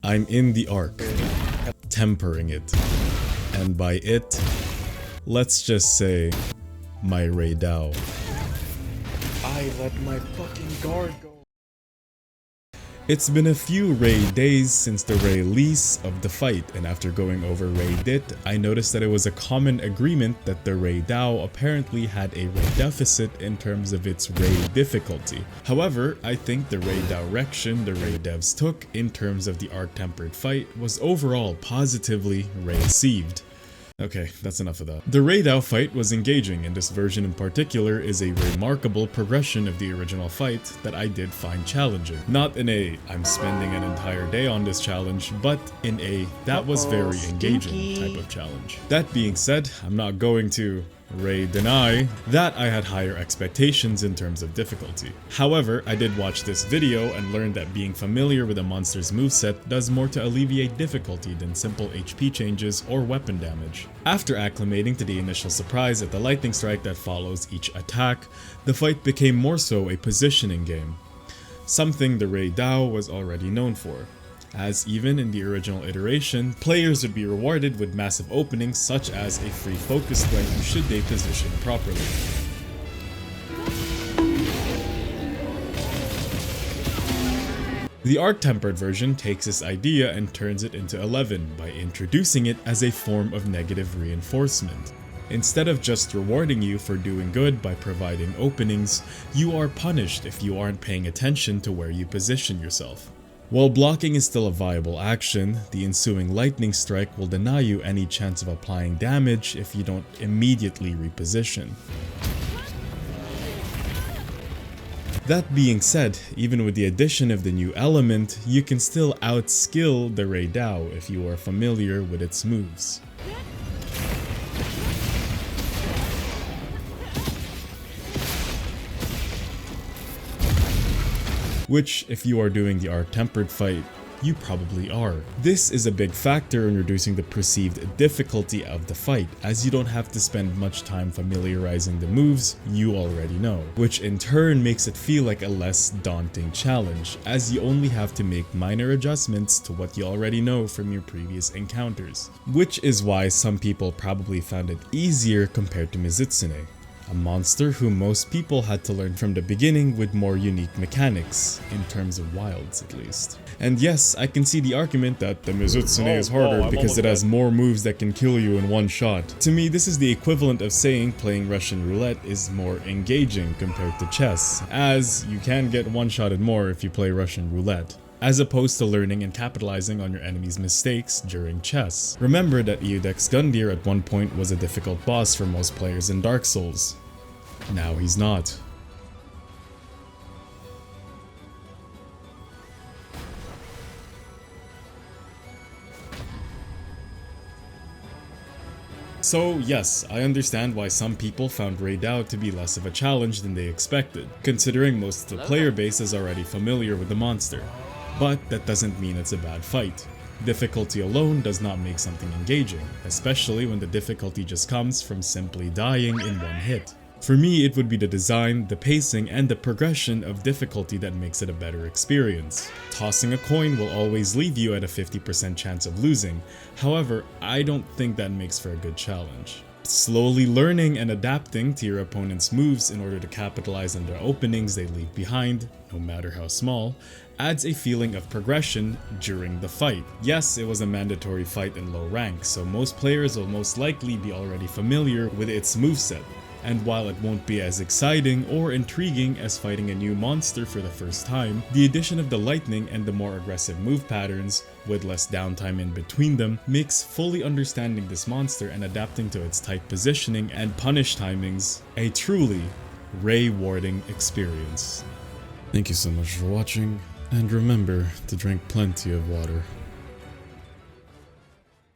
I'm in the arc, tempering it. And by it, let's just say, my Rey Dau. I let my fucking guard go. It's been a few Rey days since the release of the fight, and after going over Rey Dit, I noticed that it was a common agreement that the Rey Dau apparently had a Rey deficit in terms of its Rey difficulty. However, I think the Rey direction the Rey devs took in terms of the arc-tempered fight was overall positively Rey-received. Okay, that's enough of that. The Rey Dau fight was engaging, and this version in particular is a remarkable progression of the original fight that I did find challenging. Not in a, I'm spending an entire day on this challenge, but in a, that was very engaging type of challenge. That being said, I'm not going to Rey deny that I had higher expectations in terms of difficulty. However, I did watch this video and learned that being familiar with a monster's moveset does more to alleviate difficulty than simple HP changes or weapon damage. After acclimating to the initial surprise at the lightning strike that follows each attack, the fight became more so a positioning game, something the Rey Dau was already known for, as even in the original iteration, players would be rewarded with massive openings such as a free focus strike should they position properly. The arc-tempered version takes this idea and turns it into 11 by introducing it as a form of negative reinforcement. Instead of just rewarding you for doing good by providing openings, you are punished if you aren't paying attention to where you position yourself. While blocking is still a viable action, the ensuing lightning strike will deny you any chance of applying damage if you don't immediately reposition. That being said, even with the addition of the new element, you can still outskill the Rey Dau if you are familiar with its moves. Which, if you are doing the arc-tempered fight, you probably are. This is a big factor in reducing the perceived difficulty of the fight, as you don't have to spend much time familiarizing the moves you already know, which in turn makes it feel like a less daunting challenge, as you only have to make minor adjustments to what you already know from your previous encounters. Which is why some people probably found it easier compared to Mizutsune, a monster who most people had to learn from the beginning with more unique mechanics, in terms of wilds at least. And yes, I can see the argument that the Mizutsune is harder because it has more moves that can kill you in one shot. To me, this is the equivalent of saying playing Russian roulette is more engaging compared to chess, as you can get one-shotted more if you play Russian roulette, as opposed to learning and capitalizing on your enemy's mistakes during chess. Remember that Eudek's Gundyr at one point was a difficult boss for most players in Dark Souls. Now he's not. So yes, I understand why some people found Rey Dau to be less of a challenge than they expected, considering most of the player base is already familiar with the monster. But that doesn't mean it's a bad fight. Difficulty alone does not make something engaging, especially when the difficulty just comes from simply dying in one hit. For me, it would be the design, the pacing, and the progression of difficulty that makes it a better experience. Tossing a coin will always leave you at a 50% chance of losing, however, I don't think that makes for a good challenge. Slowly learning and adapting to your opponent's moves in order to capitalize on their openings they leave behind, no matter how small, adds a feeling of progression during the fight. Yes, it was a mandatory fight in low rank, so most players will most likely be already familiar with its moveset. And while it won't be as exciting or intriguing as fighting a new monster for the first time, the addition of the lightning and the more aggressive move patterns, with less downtime in between them, makes fully understanding this monster and adapting to its tight positioning and punish timings a truly rewarding experience. Thank you so much for watching, and remember to drink plenty of water.